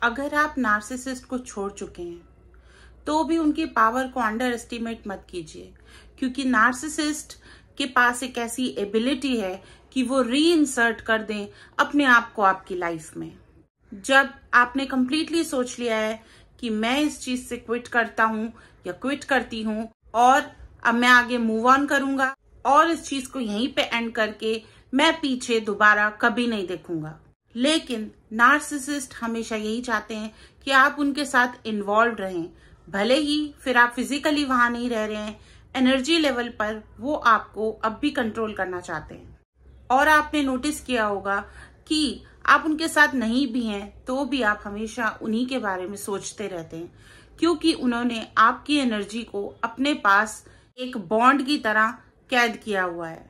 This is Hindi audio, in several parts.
अगर आप नार्सिसिस्ट को छोड़ चुके हैं तो भी उनकी पावर को अंडर एस्टिमेट मत कीजिए, क्योंकि नार्सिसिस्ट के पास एक ऐसी एबिलिटी है कि वो री इंसर्ट कर दें अपने आप को आपकी लाइफ में। जब आपने कंप्लीटली सोच लिया है कि मैं इस चीज से क्विट करता हूं या क्विट करती हूं और अब मैं आगे मूव ऑन करूंगा और इस चीज को यहीं पे एंड करके मैं पीछे दोबारा कभी नहीं देखूंगा। लेकिन नार्सिसिस्ट हमेशा यही चाहते हैं कि आप उनके साथ इन्वॉल्व रहें, भले ही फिर आप फिजिकली वहां नहीं रह रहे हैं, एनर्जी लेवल पर वो आपको अब भी कंट्रोल करना चाहते हैं। और आपने नोटिस किया होगा कि आप उनके साथ नहीं भी हैं तो भी आप हमेशा उन्हीं के बारे में सोचते रहते हैं, क्योंकि उन्होंने आपकी एनर्जी को अपने पास एक बॉन्ड की तरह कैद किया हुआ है।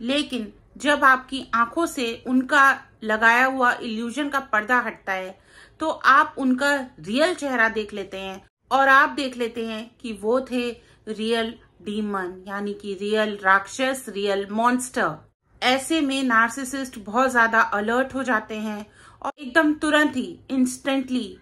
लेकिन जब आपकी आंखों से उनका लगाया हुआ इल्यूजन का पर्दा हटता है तो आप उनका रियल चेहरा देख लेते हैं और आप देख लेते हैं कि वो थे रियल डीमन, यानी कि रियल राक्षस, रियल मॉन्स्टर। ऐसे में नार्सिसिस्ट बहुत ज्यादा अलर्ट हो जाते हैं और एकदम तुरंत ही इंस्टेंटली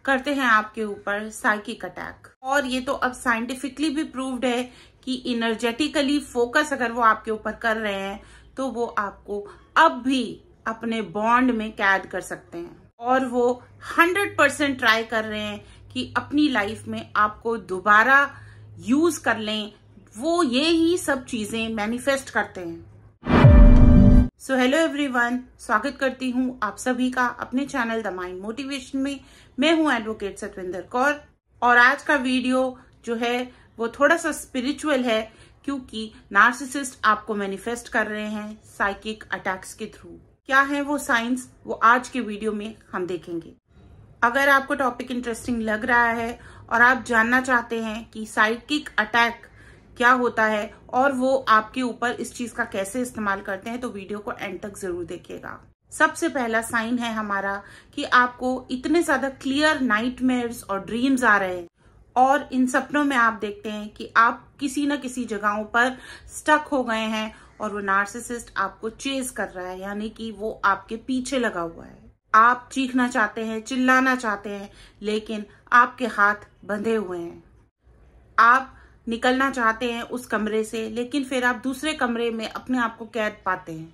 करते हैं आपके ऊपर साइकिक अटैक। और ये तो अब साइंटिफिकली भी प्रूव्ड है कि इनर्जेटिकली फोकस अगर वो आपके ऊपर कर रहे हैं तो वो आपको अब भी अपने बॉन्ड में कैद कर सकते हैं। और वो 100% ट्राई कर रहे हैं कि अपनी लाइफ में आपको दोबारा यूज कर लें। वो ये ही सब चीजें मैनिफेस्ट करते हैं। सो हेलो एवरीवन, स्वागत करती हूँ आप सभी का अपने चैनल द माइंड मोटिवेशन में। मैं हूँ एडवोकेट सतविंदर कौर और आज का वीडियो जो है वो थोड़ा सा स्पिरिचुअल है, क्योंकि नार्सिसिस्ट आपको मैनिफेस्ट कर रहे हैं साइकिक अटैक्स के थ्रू। क्या है वो साइंस, वो आज के वीडियो में हम देखेंगे। अगर आपको टॉपिक इंटरेस्टिंग लग रहा है और आप जानना चाहते हैं कि साइकिक अटैक क्या होता है और वो आपके ऊपर इस चीज का कैसे इस्तेमाल करते हैं, तो वीडियो को एंड तक जरूर देखिएगा। सबसे पहला साइन है हमारा कि आपको इतने ज्यादा क्लियर नाइटमेयर्स और ड्रीम्स आ रहे हैं और इन सपनों में आप देखते हैं कि आप किसी न किसी जगहों पर स्टक हो गए हैं और वो नार्सिसिस्ट आपको चेज कर रहा है, यानी कि वो आपके पीछे लगा हुआ है। आप चीखना चाहते हैं, चिल्लाना चाहते हैं, लेकिन आपके हाथ बंधे हुए हैं। आप निकलना चाहते हैं उस कमरे से, लेकिन फिर आप दूसरे कमरे में अपने आप को कैद पाते हैं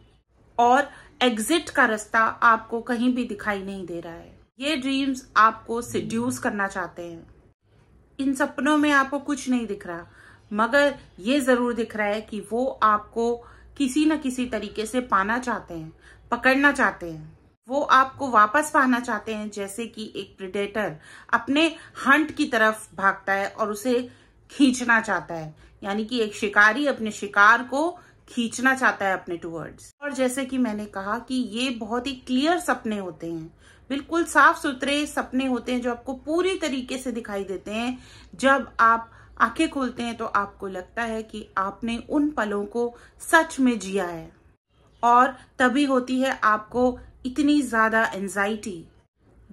और एग्जिट का रास्ता आपको कहीं भी दिखाई नहीं दे रहा है। ये ड्रीम्स आपको सिड्यूस करना चाहते हैं। इन सपनों में आपको कुछ नहीं दिख रहा, मगर ये जरूर दिख रहा है कि वो आपको किसी न किसी तरीके से पाना चाहते हैं, पकड़ना चाहते हैं। वो आपको वापस पाना चाहते हैं, जैसे कि एक प्रेडेटर अपने हंट की तरफ भागता है और उसे खींचना चाहता है, यानी कि एक शिकारी अपने शिकार को खींचना चाहता है अपने टुवर्ड्स। और जैसे कि मैंने कहा कि ये बहुत ही क्लियर सपने होते हैं, बिल्कुल साफ सुथरे सपने होते हैं जो आपको पूरी तरीके से दिखाई देते हैं। जब आप आंखें खोलते हैं तो आपको लगता है कि आपने उन पलों को सच में जिया है। और तभी होती है आपको इतनी ज्यादा एंजाइटी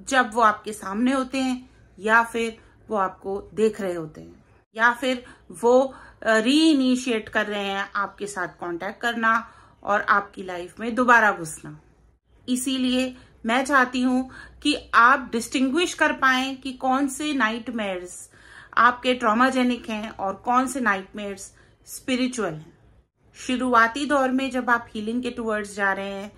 जब वो आपके सामने होते हैं, या फिर वो आपको देख रहे होते हैं, या फिर वो रीइनिशिएट कर रहे हैं आपके साथ कांटेक्ट करना और आपकी लाइफ में दोबारा घुसना। इसीलिए मैं चाहती हूं कि आप डिस्टिंग्विश कर पाएं कि कौन से नाइटमेयर्स आपके ट्रॉमाजेनिक हैं और कौन से नाइटमेयर्स स्पिरिचुअल हैं। शुरुआती दौर में जब आप हीलिंग के टुवर्ड्स जा रहे हैं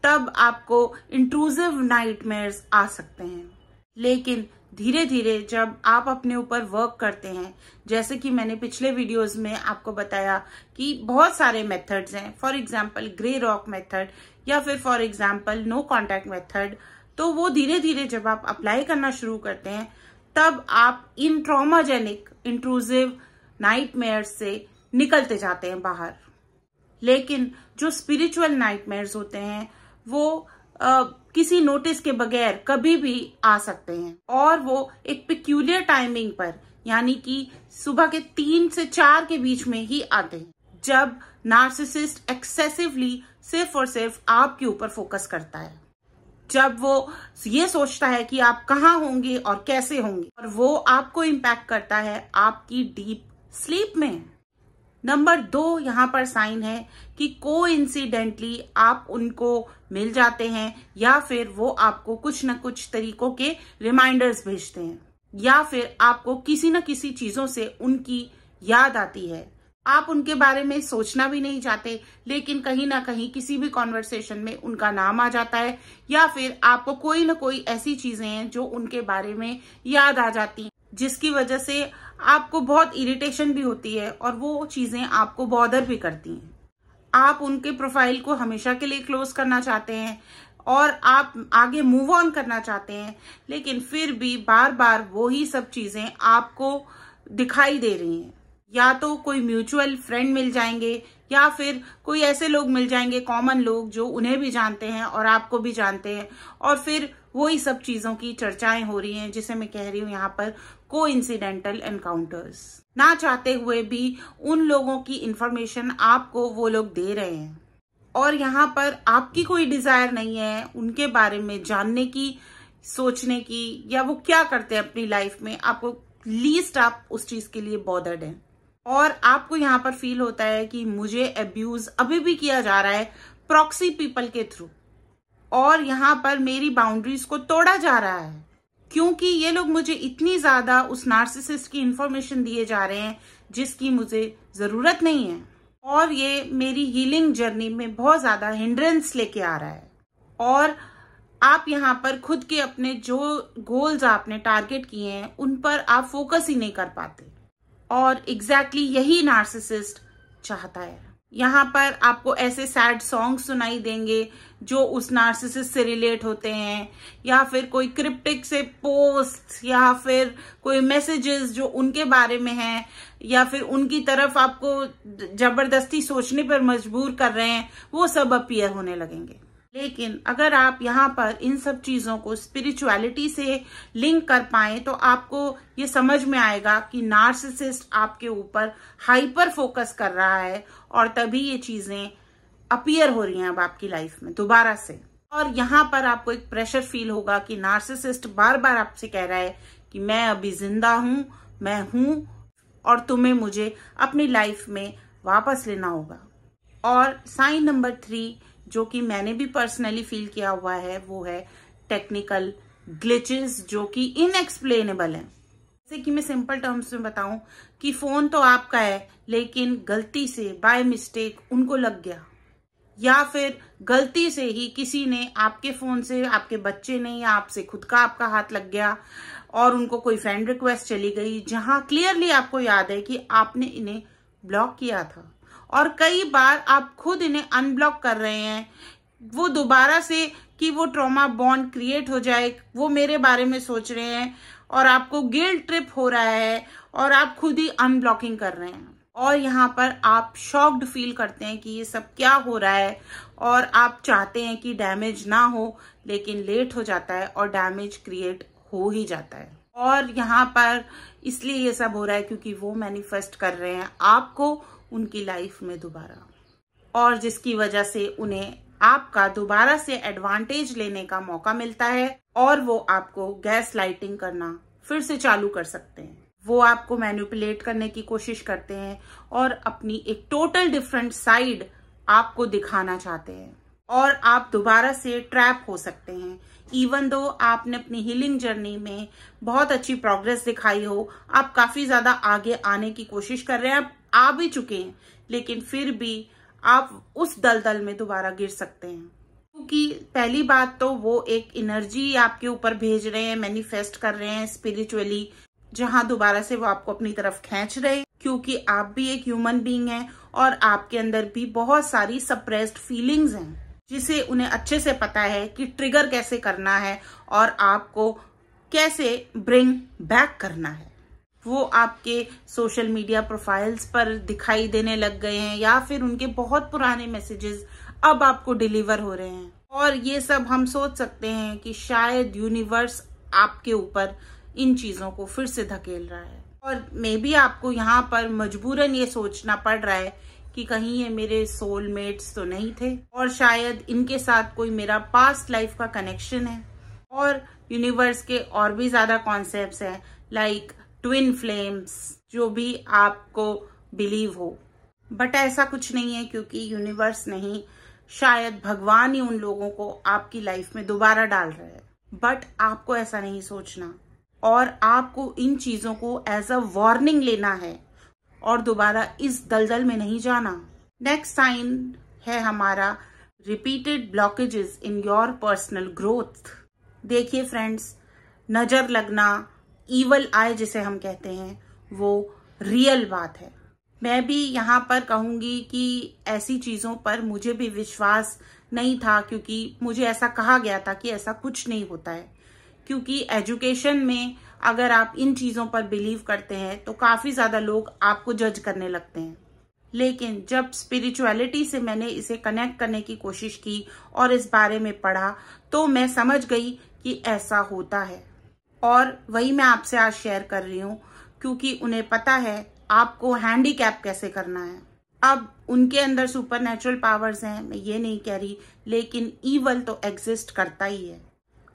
तब आपको इंट्रूसिव नाइटमेयर्स आ सकते हैं, लेकिन धीरे धीरे जब आप अपने ऊपर वर्क करते हैं, जैसे कि मैंने पिछले वीडियोस में आपको बताया कि बहुत सारे मेथड्स हैं, for example grey rock method या फिर for example no contact method, तो वो धीरे धीरे जब आप अप्लाई करना शुरू करते हैं तब आप इन ट्रॉमाजेनिक इंट्रूसिव नाइटमेयर्स से निकलते जाते हैं बाहर। लेकिन जो स्पिरिचुअल नाइटमेयर्स होते हैं वो किसी नोटिस के बगैर कभी भी आ सकते हैं और वो एक पिक्यूलियर टाइमिंग पर, यानी कि सुबह के 3 से 4 के बीच में ही आते हैं, जब नार्सिसिस्ट एक्सेसिवली सिर्फ और सिर्फ आपके ऊपर फोकस करता है, जब वो ये सोचता है कि आप कहाँ होंगे और कैसे होंगे, और वो आपको इम्पैक्ट करता है आपकी डीप स्लीप में। नंबर 2 यहाँ पर साइन है कि कोइंसिडेंटली आप उनको मिल जाते हैं या फिर वो आपको कुछ न कुछ तरीकों के रिमाइंडर्स भेजते हैं या फिर आपको किसी न किसी चीजों से उनकी याद आती है। आप उनके बारे में सोचना भी नहीं चाहते, लेकिन कहीं ना कहीं किसी भी कॉन्वर्सेशन में उनका नाम आ जाता है या फिर आपको कोई ना कोई ऐसी चीजें हैं जो उनके बारे में याद आ जाती हैं, जिसकी वजह से आपको बहुत इरिटेशन भी होती है और वो चीजें आपको बॉदर भी करती हैं। आप उनके प्रोफाइल को हमेशा के लिए क्लोज करना चाहते हैं और आप आगे मूव ऑन करना चाहते हैं, लेकिन फिर भी बार बार वही सब चीजें आपको दिखाई दे रही हैं। या तो कोई म्यूचुअल फ्रेंड मिल जाएंगे या फिर कोई ऐसे लोग मिल जाएंगे, कॉमन लोग, जो उन्हें भी जानते हैं और आपको भी जानते हैं, और फिर वही सब चीजों की चर्चाएं हो रही हैं, जिसे मैं कह रही हूं यहाँ पर कोइंसिडेंटल एनकाउंटर्स। ना चाहते हुए भी उन लोगों की इंफॉर्मेशन आपको वो लोग दे रहे हैं और यहाँ पर आपकी कोई डिजायर नहीं है उनके बारे में जानने की, सोचने की, या वो क्या करते हैं अपनी लाइफ में। आपको लीस्ट आप उस चीज के लिए बॉदर्ड हैं और आपको यहाँ पर फील होता है कि मुझे अब्यूज अभी भी किया जा रहा है प्रॉक्सी पीपल के थ्रू, और यहाँ पर मेरी बाउंड्रीज को तोड़ा जा रहा है क्योंकि ये लोग मुझे इतनी ज्यादा उस नार्सिसिस्ट की इंफॉर्मेशन दिए जा रहे हैं जिसकी मुझे जरूरत नहीं है, और ये मेरी हीलिंग जर्नी में बहुत ज्यादा हिंड्रेंस लेके आ रहा है। और आप यहाँ पर खुद के अपने जो गोल्स आपने टारगेट किए हैं उन पर आप फोकस ही नहीं कर पाते, और एग्जैक्टली यही नार्सिसिस्ट चाहता है। यहाँ पर आपको ऐसे सैड सॉन्ग सुनाई देंगे जो उस नार्सिसिस्ट से रिलेट होते हैं, या फिर कोई क्रिप्टिक से पोस्ट, या फिर कोई मैसेजेस जो उनके बारे में हैं, या फिर उनकी तरफ आपको जबरदस्ती सोचने पर मजबूर कर रहे हैं, वो सब अपीयर होने लगेंगे। लेकिन अगर आप यहाँ पर इन सब चीजों को स्पिरिचुअलिटी से लिंक कर पाए तो आपको ये समझ में आएगा कि नार्सिसिस्ट आपके ऊपर हाइपर फोकस कर रहा है और तभी ये चीजें अपीयर हो रही हैं अब आपकी लाइफ में दोबारा से। और यहाँ पर आपको एक प्रेशर फील होगा कि नार्सिसिस्ट बार बार आपसे कह रहा है कि मैं अभी जिंदा हूं, मैं हूं, और तुम्हें मुझे अपनी लाइफ में वापस लेना होगा। और साइन नंबर 3 जो कि मैंने भी पर्सनली फील किया हुआ है वो है टेक्निकल ग्लिचेस जो कि इनएक्सप्लेनेबल हैं। जैसे कि मैं सिंपल टर्म्स में बताऊं कि फोन तो आपका है लेकिन गलती से बाय मिस्टेक उनको लग गया, या फिर गलती से ही किसी ने आपके फोन से, आपके बच्चे ने या आपसे खुद का आपका हाथ लग गया और उनको कोई फ्रेंड रिक्वेस्ट चली गई जहां क्लियरली आपको याद है कि आपने इन्हें ब्लॉक किया था, और कई बार आप खुद इन्हें अनब्लॉक कर रहे हैं वो दोबारा से कि वो ट्रॉमा बॉन्ड क्रिएट हो जाए, वो मेरे बारे में सोच रहे हैं और आपको गिल्ट ट्रिप हो रहा है और आप खुद ही अनब्लॉकिंग कर रहे हैं। और यहाँ पर आप शॉक्ड फील करते हैं कि ये सब क्या हो रहा है, और आप चाहते हैं कि डैमेज ना हो, लेकिन लेट हो जाता है और डैमेज क्रिएट हो ही जाता है। और यहाँ पर इसलिए ये सब हो रहा है क्योंकि वो मैनिफेस्ट कर रहे हैं आपको उनकी लाइफ में दोबारा, और जिसकी वजह से उन्हें आपका दोबारा से एडवांटेज लेने का मौका मिलता है और वो आपको गैस लाइटिंग करना फिर से चालू कर सकते हैं। वो आपको मैनिपुलेट करने की कोशिश करते हैं और अपनी एक टोटल डिफरेंट साइड आपको दिखाना चाहते हैं, और आप दोबारा से ट्रैप हो सकते हैं। इवन दो आपने अपनी हीलिंग जर्नी में बहुत अच्छी प्रोग्रेस दिखाई हो, आप काफी ज्यादा आगे आने की कोशिश कर रहे हैं, आप आ भी चुके हैं, लेकिन फिर भी आप उस दलदल में दोबारा गिर सकते हैं। क्योंकि पहली बात तो वो एक एनर्जी आपके ऊपर भेज रहे हैं, मैनिफेस्ट कर रहे हैं स्पिरिचुअली, जहां दोबारा से वो आपको अपनी तरफ खींच रहे हैं, क्योंकि आप भी एक ह्यूमन बीइंग हैं और आपके अंदर भी बहुत सारी सप्रेस्ड फीलिंग्स हैं जिसे उन्हें अच्छे से पता है कि ट्रिगर कैसे करना है और आपको कैसे ब्रिंग बैक करना है। वो आपके सोशल मीडिया प्रोफाइल्स पर दिखाई देने लग गए हैं, या फिर उनके बहुत पुराने मैसेजेस अब आपको डिलीवर हो रहे हैं, और ये सब हम सोच सकते हैं कि शायद यूनिवर्स आपके ऊपर इन चीजों को फिर से धकेल रहा है। और मे बी आपको यहाँ पर मजबूरन ये सोचना पड़ रहा है कि कहीं ये मेरे सोलमेट्स तो नहीं थे, और शायद इनके साथ कोई मेरा पास्ट लाइफ का कनेक्शन है। और यूनिवर्स के और भी ज्यादा कॉन्सेप्ट्स हैं, लाइक ट्विन फ्लेम्स, जो भी आपको बिलीव हो। बट ऐसा कुछ नहीं है, क्योंकि यूनिवर्स नहीं, शायद भगवान ही उन लोगों को आपकी लाइफ में दोबारा डाल रहे हैं। बट आपको ऐसा नहीं सोचना, और आपको इन चीजों को एज अ वार्निंग लेना है और दोबारा इस दलदल में नहीं जाना। नेक्स्ट साइन है हमारा repeated blockages in your personal growth. देखिए फ्रेंड्स, नजर लगना, ईवल आई जिसे हम कहते हैं, वो रियल बात है। मैं भी यहाँ पर कहूंगी कि ऐसी चीजों पर मुझे भी विश्वास नहीं था, क्योंकि मुझे ऐसा कहा गया था कि ऐसा कुछ नहीं होता है। क्योंकि एजुकेशन में अगर आप इन चीजों पर बिलीव करते हैं तो काफी ज्यादा लोग आपको जज करने लगते हैं। लेकिन जब स्पिरिचुअलिटी से मैंने इसे कनेक्ट करने की कोशिश की और इस बारे में पढ़ा, तो मैं समझ गई कि ऐसा होता है। और वही मैं आपसे आज शेयर कर रही हूँ, क्योंकि उन्हें पता है आपको हैंडीकैप कैसे करना है। अब उनके अंदर सुपरनैचुरल पावर्स हैं, मैं ये नहीं कह रही, लेकिन ईवल तो एग्जिस्ट करता ही है।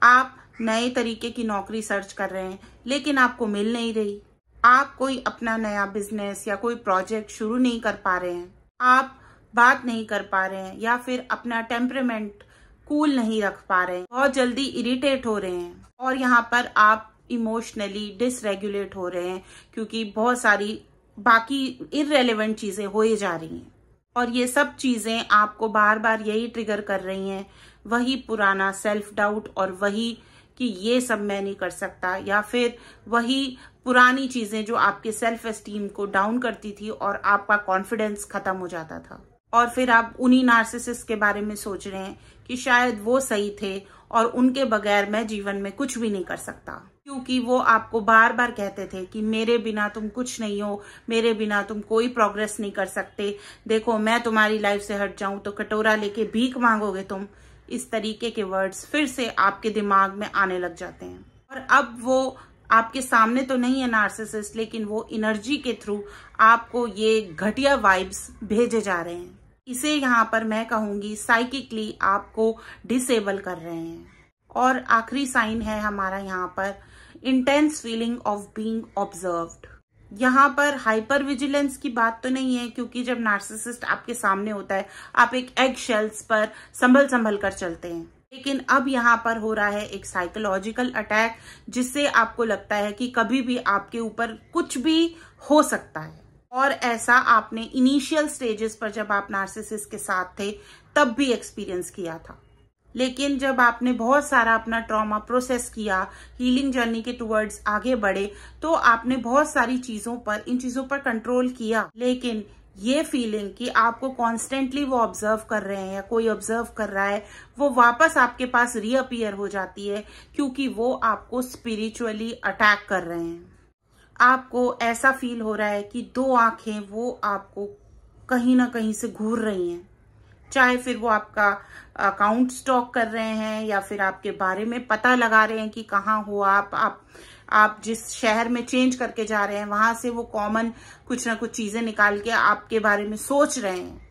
आप नए तरीके की नौकरी सर्च कर रहे हैं, लेकिन आपको मिल नहीं रही। आप कोई अपना नया बिजनेस या कोई प्रोजेक्ट शुरू नहीं कर पा रहे हैं, आप बात नहीं कर पा रहे हैं, या फिर अपना टेम्परामेंट कूल नहीं रख पा रहे हैं, बहुत जल्दी इरिटेट हो रहे हैं, और यहाँ पर आप इमोशनली डिसरेगुलेट हो रहे हैं, क्योंकि बहुत सारी बाकी इररेलेवेंट चीजें हो ही जा रही हैं। और ये सब चीजें आपको बार बार यही ट्रिगर कर रही हैं, वही पुराना सेल्फ डाउट, और वही कि ये सब मैं नहीं कर सकता, या फिर वही पुरानी चीजें जो आपके सेल्फ एस्टीम को डाउन करती थी और आपका कॉन्फिडेंस खत्म हो जाता था। और फिर आप उन्हीं नार्सिसिस्ट के बारे में सोच रहे हैं कि शायद वो सही थे और उनके बगैर मैं जीवन में कुछ भी नहीं कर सकता, क्योंकि वो आपको बार बार कहते थे कि मेरे बिना तुम कुछ नहीं हो, मेरे बिना तुम कोई प्रोग्रेस नहीं कर सकते, देखो मैं तुम्हारी लाइफ से हट जाऊं तो कटोरा लेके भीख मांगोगे तुम। इस तरीके के वर्ड्स फिर से आपके दिमाग में आने लग जाते हैं। और अब वो आपके सामने तो नहीं है नार्सिसिस्ट, लेकिन वो एनर्जी के थ्रू आपको ये घटिया वाइब्स भेजे जा रहे हैं। इसे यहाँ पर मैं कहूंगी साइकिकली आपको डिसेबल कर रहे हैं। और आखिरी साइन है हमारा यहाँ पर intense feeling of being observed. यहाँ पर हाइपर विजिलेंस की बात तो नहीं है, क्योंकि जब नार्सिसिस्ट आपके सामने होता है आप एक एग शेल्स पर संभल कर चलते हैं, लेकिन अब यहाँ पर हो रहा है एक साइकोलॉजिकल अटैक, जिससे आपको लगता है कि कभी भी आपके ऊपर कुछ भी हो सकता है। और ऐसा आपने इनिशियल स्टेजेस पर जब आप नार्सिसिस्ट के साथ थे तब भी एक्सपीरियंस किया था। लेकिन जब आपने बहुत सारा अपना ट्रॉमा प्रोसेस किया, हीलिंग जर्नी के टुवर्ड्स आगे बढ़े, तो आपने बहुत सारी चीजों पर, इन चीजों पर कंट्रोल किया। लेकिन ये फीलिंग कि आपको कॉन्स्टेंटली वो ऑब्जर्व कर रहे हैं या कोई ऑब्जर्व कर रहा है, वो वापस आपके पास रीअपीयर हो जाती है, क्योंकि वो आपको स्पिरिचुअली अटैक कर रहे हैं। आपको ऐसा फील हो रहा है कि दो आंखें वो आपको कहीं ना कहीं से घूर रही हैं, चाहे फिर वो आपका अकाउंट स्टॉक कर रहे हैं या फिर आपके बारे में पता लगा रहे हैं कि कहाँ हो आप जिस शहर में चेंज करके जा रहे हैं वहां से वो कॉमन कुछ ना कुछ चीजें निकाल के आपके बारे में सोच रहे हैं।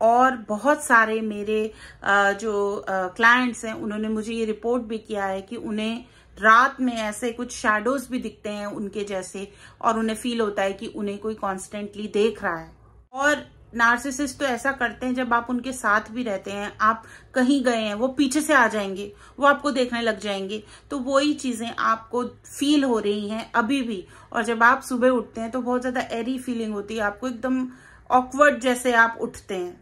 और बहुत सारे मेरे जो क्लाइंट्स हैं उन्होंने मुझे ये रिपोर्ट भी किया है कि उन्हें रात में ऐसे कुछ शैडोज भी दिखते हैं उनके जैसे, और उन्हें फील होता है कि उन्हें कोई कॉन्स्टेंटली देख रहा है। और नार्सिसिस्ट तो ऐसा करते हैं, जब आप उनके साथ भी रहते हैं, आप कहीं गए हैं, वो पीछे से आ जाएंगे, वो आपको देखने लग जाएंगे, तो वही चीजें आपको फील हो रही हैं अभी भी। और जब आप सुबह उठते हैं तो बहुत ज्यादा एरी फीलिंग होती है, आपको एकदम ऑकवर्ड जैसे आप उठते हैं।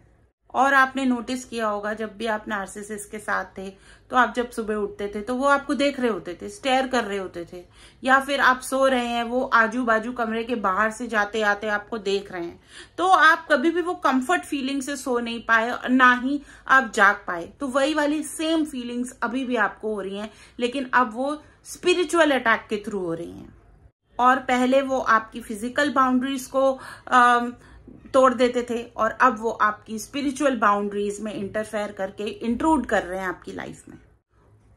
और आपने नोटिस किया होगा जब भी आप नार्सिसिस्ट के साथ थे, तो आप जब सुबह उठते थे तो वो आपको देख रहे होते थे, स्टेयर कर रहे होते थे, या फिर आप सो रहे हैं, वो आजू बाजू कमरे के बाहर से जाते आते आपको देख रहे हैं, तो आप कभी भी वो कंफर्ट फीलिंग से सो नहीं पाए और ना ही आप जाग पाए। तो वही वाली सेम फीलिंग्स अभी भी आपको हो रही हैं, लेकिन अब वो स्पिरिचुअल अटैक के थ्रू हो रही हैं। और पहले वो आपकी फिजिकल बाउंड्रीज को तोड़ देते थे, और अब वो आपकी स्पिरिचुअल बाउंड्रीज में इंटरफेयर करके इंट्रूड कर रहे हैं आपकी लाइफ में।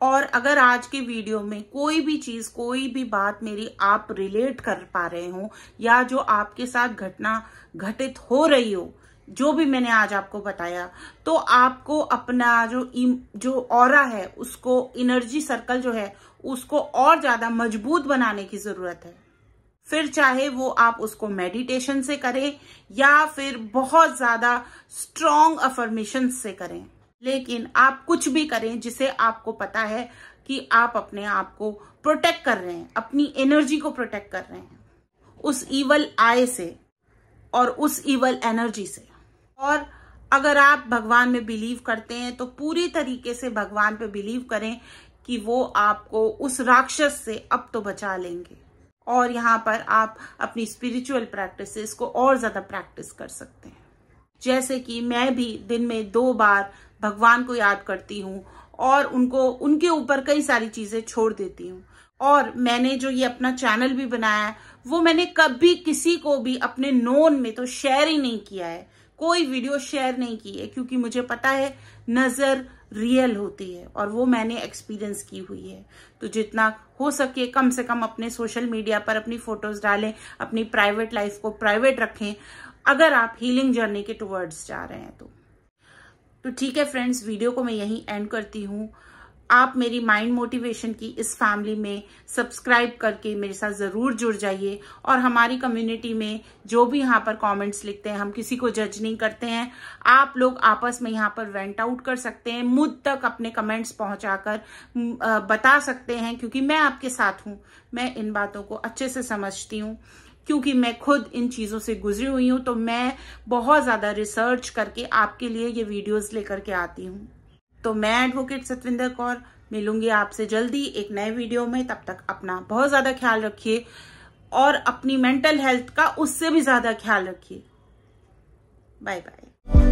और अगर आज के वीडियो में कोई भी चीज, कोई भी बात मेरी आप रिलेट कर पा रहे हो, या जो आपके साथ घटना घटित हो रही हो, जो भी मैंने आज आपको बताया, तो आपको अपना जो ऑरा है, उसको एनर्जी सर्कल जो है उसको और ज्यादा मजबूत बनाने की जरूरत है। फिर चाहे वो आप उसको मेडिटेशन से करें या फिर बहुत ज्यादा स्ट्रॉन्ग अफर्मेशन से करें, लेकिन आप कुछ भी करें जिसे आपको पता है कि आप अपने आप को प्रोटेक्ट कर रहे हैं, अपनी एनर्जी को प्रोटेक्ट कर रहे हैं उस ईवल आई से और उस ईवल एनर्जी से। और अगर आप भगवान में बिलीव करते हैं तो पूरी तरीके से भगवान पे बिलीव करें कि वो आपको उस राक्षस से अब तो बचा लेंगे। और यहाँ पर आप अपनी स्पिरिचुअल प्रैक्टिसेस को और ज्यादा प्रैक्टिस कर सकते हैं। जैसे कि मैं भी दिन में 2 बार भगवान को याद करती हूँ और उनके ऊपर कई सारी चीजें छोड़ देती हूँ। और मैंने जो ये अपना चैनल भी बनाया है वो मैंने कभी किसी को भी अपने नोन में तो शेयर ही नहीं किया है, कोई वीडियो शेयर नहीं की है, क्योंकि मुझे पता है नजर रियल होती है और वो मैंने एक्सपीरियंस की हुई है। तो जितना हो सके कम से कम अपने सोशल मीडिया पर अपनी फोटोज डालें, अपनी प्राइवेट लाइफ को प्राइवेट रखें अगर आप हीलिंग जर्नी के टुवर्ड्स जा रहे हैं तो ठीक है फ्रेंड्स, वीडियो को मैं यहीं एंड करती हूँ। आप मेरी माइंड मोटिवेशन की इस फैमिली में सब्सक्राइब करके मेरे साथ जरूर जुड़ जाइए। और हमारी कम्युनिटी में जो भी यहाँ पर कमेंट्स लिखते हैं, हम किसी को जज नहीं करते हैं। आप लोग आपस में यहाँ पर वेंट आउट कर सकते हैं, मुझ तक अपने कमेंट्स पहुंचाकर बता सकते हैं, क्योंकि मैं आपके साथ हूँ। मैं इन बातों को अच्छे से समझती हूँ क्योंकि मैं खुद इन चीजों से गुजरी हुई हूँ। तो मैं बहुत ज्यादा रिसर्च करके आपके लिए ये वीडियोस लेकर के आती हूँ। तो मैं एडवोकेट सतविंदर कौर मिलूंगी आपसे जल्दी एक नए वीडियो में। तब तक अपना बहुत ज्यादा ख्याल रखिए और अपनी मेंटल हेल्थ का उससे भी ज्यादा ख्याल रखिए। Bye bye.